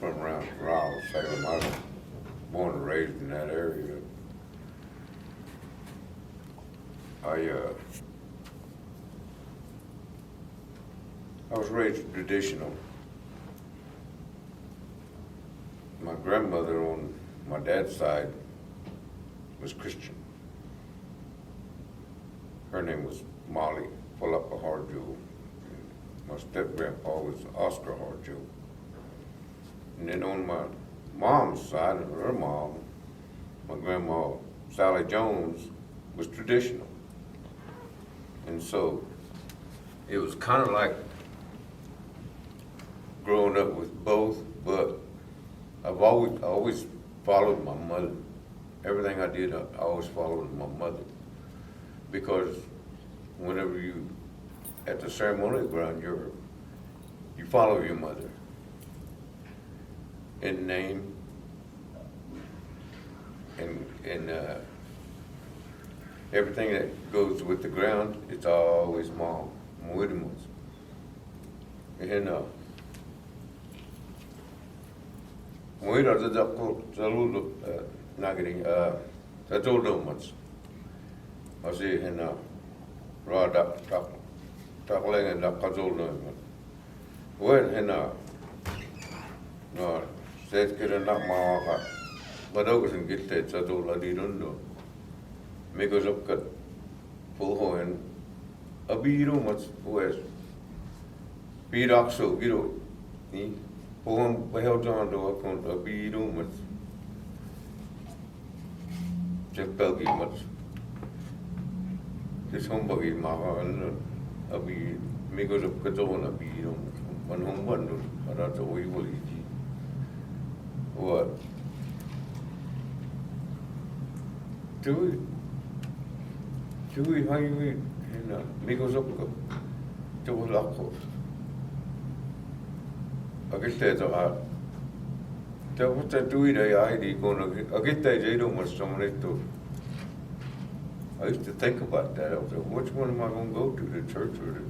from around Raleigh, Salem. I was born and raised in that area. I was raised traditional. My grandmother on my dad's side was Christian. Her name was Molly Philippa Harjo. My step-grandpa was Oscar Harjo. And then on my mom's side, her mom, my grandma Sally Jones, was traditional. And so it was kind of like growing up with both, but I've always followed my mother. Everything I did, I always followed my mother. Because whenever you, at the ceremonial ground, you follow your mother in name and everything that goes with the ground, it's always mom, Mwidimos. And Mwida Zalulo Nagari, Zadodomans. I see in Rada Takling and Nakazol. Well, in no, said get a knock my heart. But I was in Gilted, Zadola Didundo. Make us up cut full horn. A beetle much west. Beat oxo, beetle. Puhun behel John do upon a beetle much. Just belgy much. This humbuggy maha and a bee make us up Kazon a beetle. One home bundle, but that's a way will eat. What? Chewy highway and Migos up to a lock of. I guess there's a heart. Tell what I do it, I get that they don't want someone to. I used to think about that. I was like, which one am I going to go to, the church or the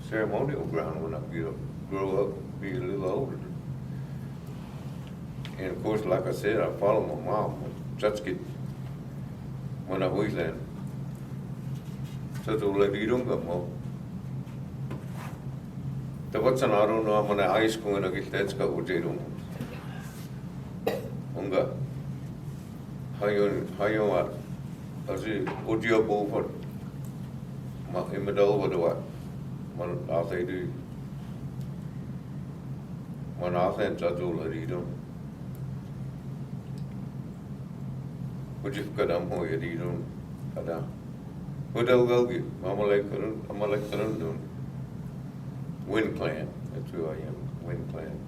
ceremonial ground when I grow up, be a little older? And of course, like I said, I follow my mom. Just get when I was then. So to let you don't go more. The what's an I don't know, I'm on a high school and I get that's got what they don't. Unga. How you are? I say, what do you go for? In the middle, what do I? One after do. One after and Jadul, I don't. What you've got on who you don't. Ada. What I'll go get? I'm like Karundun. Wind Clan. That's who I am. Wind Clan.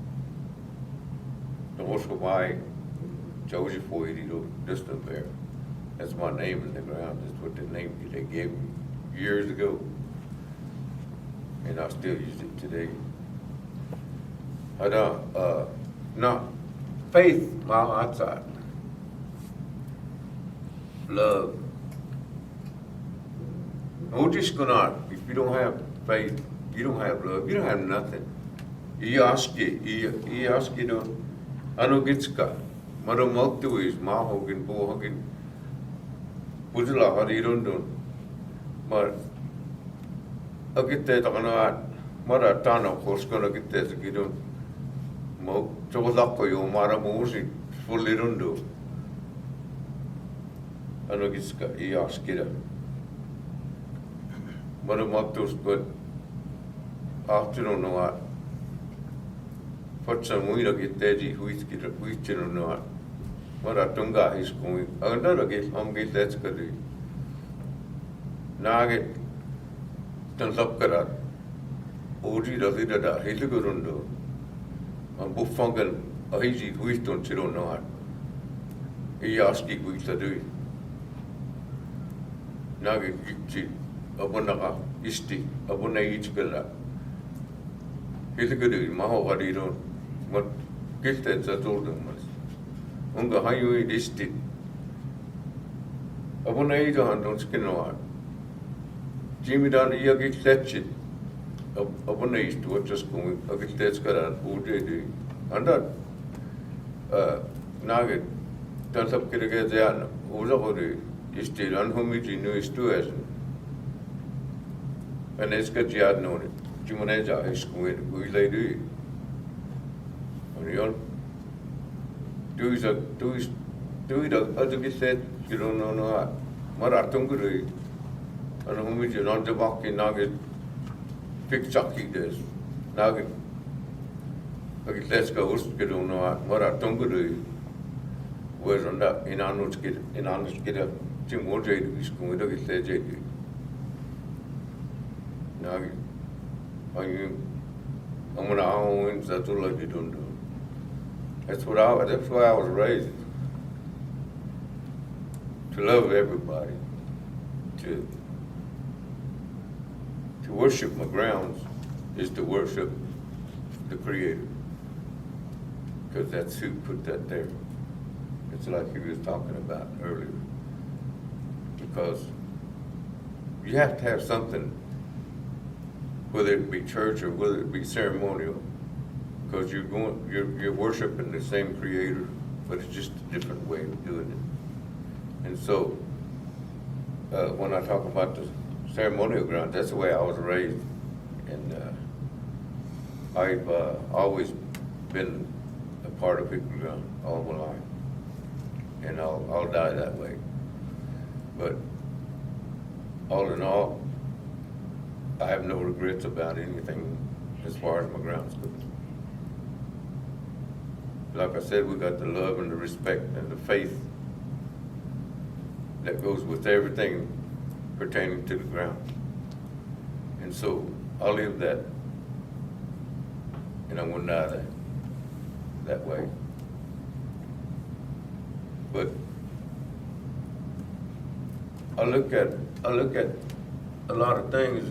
The most of my Joseph for you distant there. That's my name in the ground. That's what the name they gave me years ago. And I still use it today. No. Faith, my outside. Love. No, just gonna, if you don't have faith, you don't have love, you don't have nothing. He ask you to, ano gitska, maro Mvto is mahogin, bohogin, pujula harirundun, mar, agite takana, mara tano, koskona gite sakidun, mo, chokolako yo, mara musi, fulirundu. Ano gitska, he ask you. Mara Mvto's, but afternoon no what. What's a muira get deji, which you know, what a tunga is going. Another get home get that's good. Nugget turns up karat. Oji the leader that he's a good undo. And Buffungan, a easy which don't you don't know what. He asked you which to do. Nugget, Abunaka, Isti, Abuna each girl. He's a good Maho Hariron, what gifted that old ones. Unga highway district. Abuna Idan don't skin on. Jimmy down the Yagi Fletched. Abuna East to what just going, a Gifted Scaran, who did. And that Nugget, done up get there, Uzahori, is still on whom you knew is two as and it's got yard known it. Jumaneja is going we lay do it. On your do it other get said, you don't know what. Maratunguri, and whom you not the walking nugget, pick chucky this. Nugget. Okay, let's go. Get on what Maratunguri was on that in honest get up. Jim Wojay is going to get said. Now, I'm gonna own that's all I don't do. That's why I was raised. To love everybody, to worship my grounds is to worship the Creator, because that's who put that there. It's like he was talking about earlier, because you have to have something, whether it be church or whether it be ceremonial, because you're worshiping the same Creator, but it's just a different way of doing it. And so, when I talk about the ceremonial ground, that's the way I was raised, and I've always been a part of Hickory Ground all my life, and I'll die that way. But all in all, I have no regrets about anything as far as my grounds go. Like I said, we got the love and the respect and the faith that goes with everything pertaining to the ground. And so I'll live that, and I'm gonna die that way. But I look at a lot of things.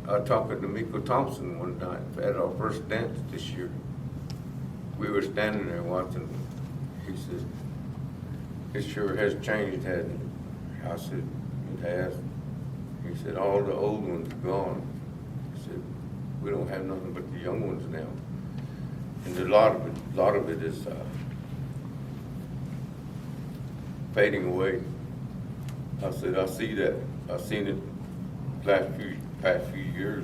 I talked to Mvsko Thompson one night at our first dance this year. We were standing there watching. He said, "It sure has changed, hasn't it?" I said, "It has." He said, "All the old ones are gone." He said, "We don't have nothing but the young ones now." And a lot of it is fading away. I said, "I see that. I've seen it past few years."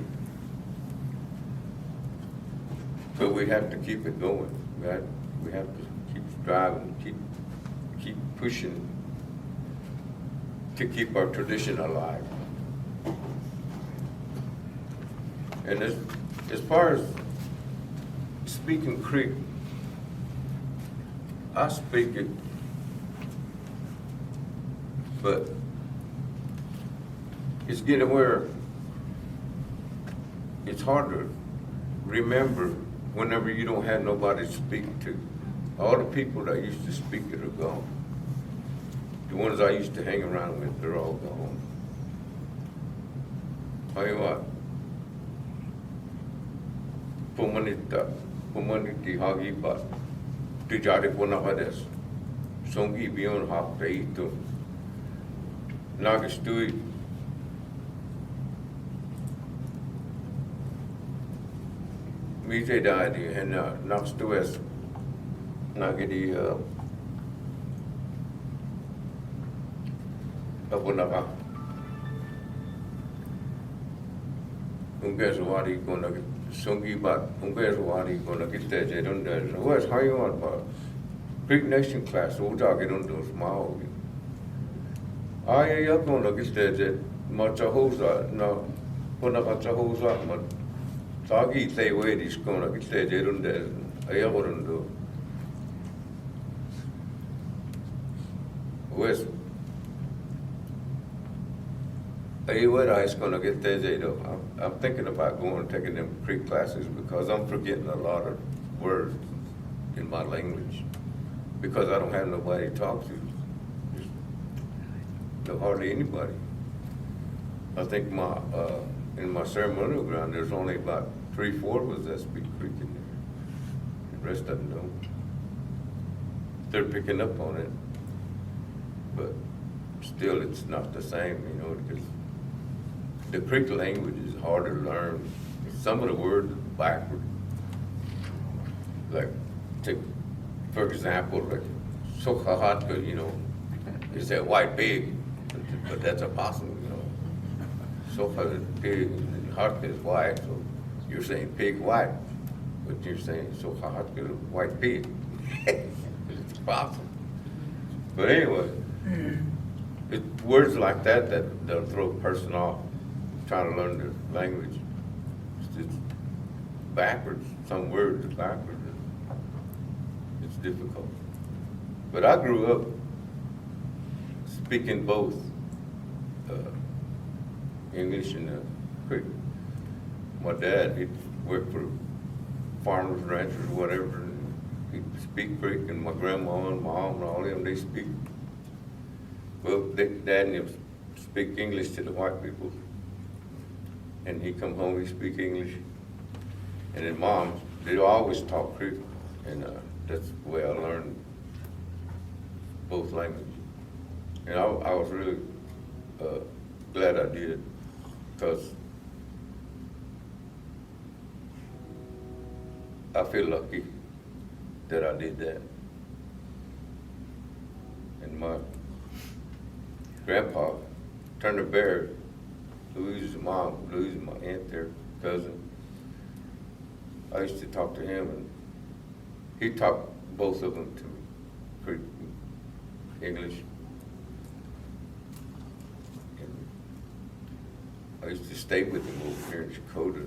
But we have to keep it going. We have to keep striving, keep pushing to keep our tradition alive. And as far as speaking Creek, I speak it, but it's getting where it's hard to remember whenever you don't have nobody to speak to. All the people that used to speak it are gone. The ones I used to hang around with, they're all gone. Tell you what, pumaniti hagi ba, tujari puna hades, songi bion hap teito, nagastui. Mvto died and next to us, nagidi abunaka. Ungeswari gonna songi bat, ungeswari gonna get there. They don't know. Where's how you want about Greek Nation class? We'll talk it on those small. I gonna get there. Machahosa, no, Punachahosa, but. Sagi say where is gonna get there, they don't there. I wouldn't do. Where's where I is gonna get there, they do. I'm thinking about going and taking them Creek classes because I'm forgetting a lot of words in my language because I don't have nobody to talk to. No, hardly anybody. I think in my ceremonial ground, there's only about 3-4 of us that speak Creek in there. The rest of them don't. They're picking up on it, but still it's not the same, because the Creek language is hard to learn. Some of the words are backward. Like, take for example, like Sokahatka, you know, is that white pig, but that's a possum, you know. Soka is pig, and Hatka is white, so you're saying pig white, but you're saying Sokahatka is white pig. It's a possum. But anyway, it's words like that that'll throw a person off trying to learn the language. It's backwards. Some words are backwards. It's difficult. But I grew up speaking both English and Creek. My dad, he'd work for farmers, ranchers, whatever, and he'd speak Creek, and my grandma and mom and all them, they speak. Well, Dad and him speak English to the white people, and he come home, he speak English. And then Mom, they always talk Creek, and that's the way I learned both languages. And I was really glad I did, because I feel lucky that I did that. And my grandpa, Turner Bear, Louise's mom, Louise, my aunt there, cousin, I used to talk to him, and he taught both of them to me, Creek, English. And I used to stay with him over here in Dakota.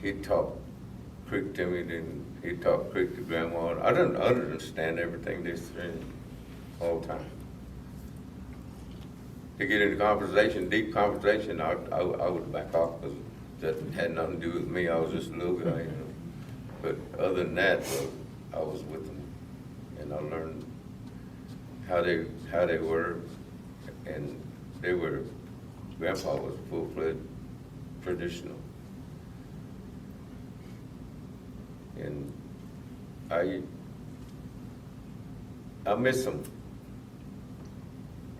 He taught Creek to me, then he taught Creek to Grandma. I didn't understand everything they said all the time. To get into conversation, deep conversation, I would back off, because that had nothing to do with me. I was just a little guy, you know. But other than that, I was with them, and I learned how they were, and they were. Grandpa was full-fledged traditional, and I miss them,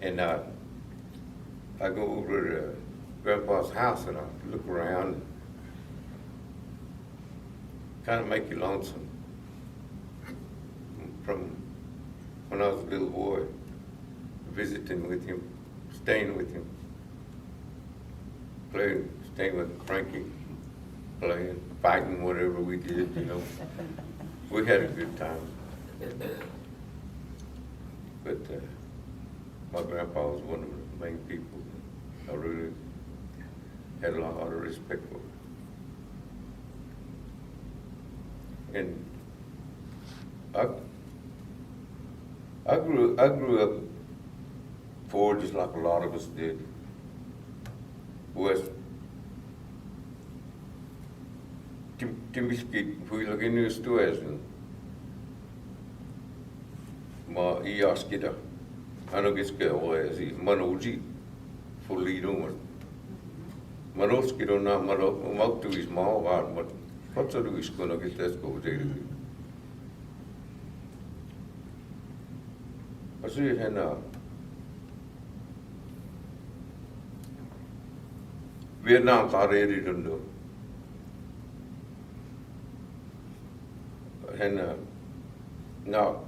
and I go over to Grandpa's house and I look around, kind of make you lonesome. From when I was a little boy, visiting with him, staying with him, playing, staying with Frankie, playing, fighting, whatever we did, you know. We had a good time. But my grandpa was one of the main people I really had a lot of respect for. And I grew up poor, just like a lot of us did. West Mvskoke, fui lagi news to as ma iaskida. Ano giske oesi manoji for leader. Manoskida na Mvto is small, but what's a do is gonna get this go there. I see hena Vietnam already done do. And now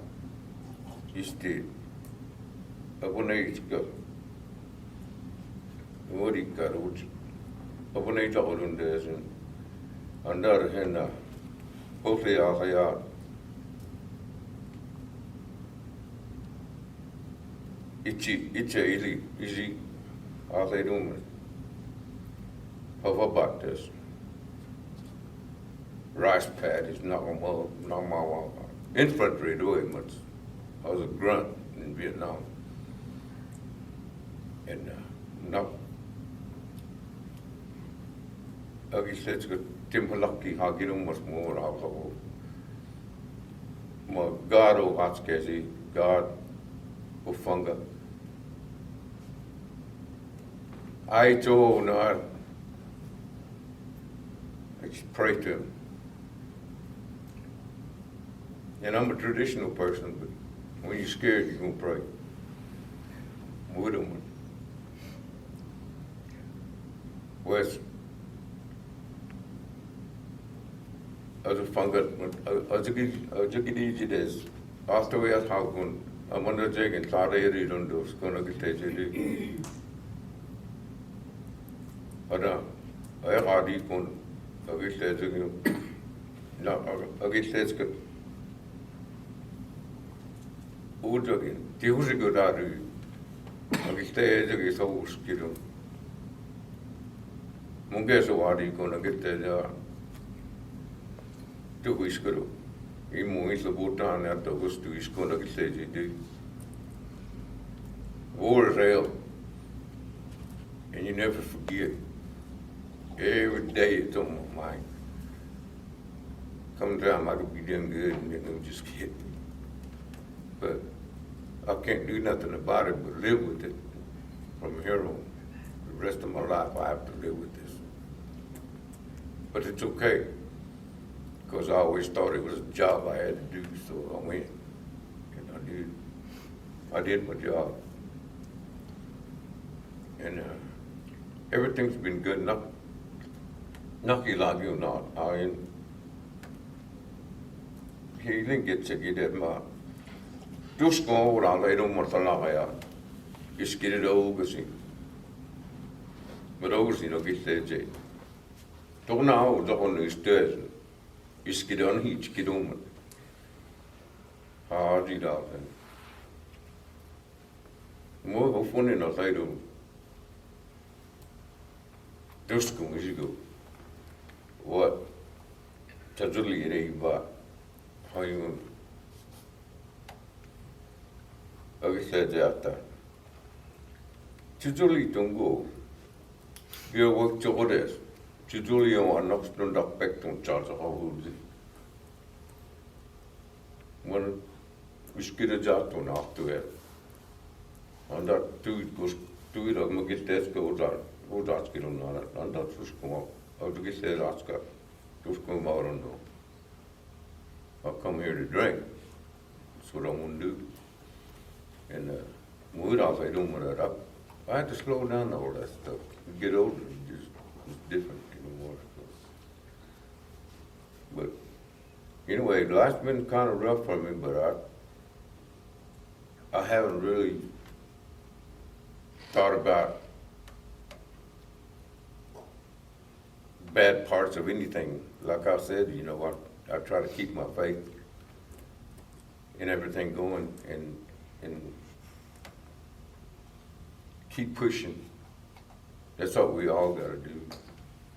you stay. Upon age go. What he got out. Upon age all on this and under henna. Hopefully I'll it's easy. I'll say doing. How about this? Rice pad is not my infantry doing much. I was a grunt in Vietnam. And no. I guess let's go Timpalaki, how get much more alcohol. My God, oh, Hatskezi, God, oh, funga. I told no. I just pray to him. And I'm a traditional person, but when you're scared, you're going to pray. With him. also fangat, also gidi des, after we are hagun, amanda jeg and Sara don't do, skona gitejili. Ada, I hardy kun, agitejili, na, agitejili. Udjagin, tihusigurari, agitejili so uskidum. Mungeso hardy kun, agitejili. Tu iskuru. I muis la butan at August tu iskuna gitleji di. War is real. And you never forget. Every day it's on my mind. Sometimes I could be doing good and then it'll just hit me. But I can't do nothing about it but live with it from here on. The rest of my life I have to live with this. But it's okay. Because I always thought it was a job I had to do, so I went. And I did my job. And everything's been good. Nakilagyo not. He didn't get to get it, ma. Just go around, I don't want to lie. Just get it over, but over, you know, get there. Don't know, don't understand. Iskidon hit kidomen. Hardy dalten. Mo hofunen at I do. Just come as you go. What? Tajuli re ba. How you? I said that. Tajuli don't go. You work to others. Julia on Oxford back to Charles of Howard. When we skid a jar to knock to it. And that two goes to it, I'm get desk go out, get on that, and that's just come out. I'll get there, ask her. Just come out and go. I'll come here to drink. That's what I want to do. And mood off, I don't want that up. I had to slow down all that stuff. Get older, it's different. But anyway, life's been kind of rough for me, but I haven't really thought about bad parts of anything. Like I said, you know, I try to keep my faith and everything going and keep pushing. That's what we all got to do.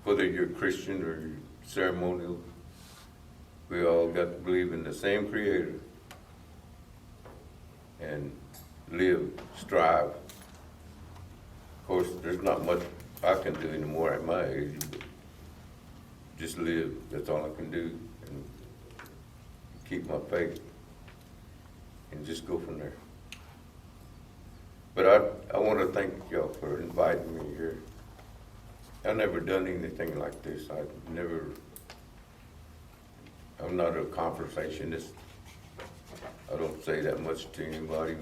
Whether you're Christian or you're ceremonial, we all got to believe in the same Creator and live, strive. Of course, there's not much I can do anymore at my age, but just live. That's all I can do, and keep my faith and just go from there. But I want to thank y'all for inviting me here. I've never done anything like this. I'm not a conversationist. I don't say that much to anybody.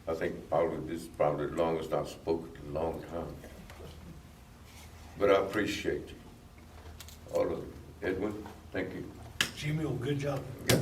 I think probably this is probably the longest I've spoken in a long time. But I appreciate you, all of you. Edwin, thank you. Jimmy, good job. Yeah.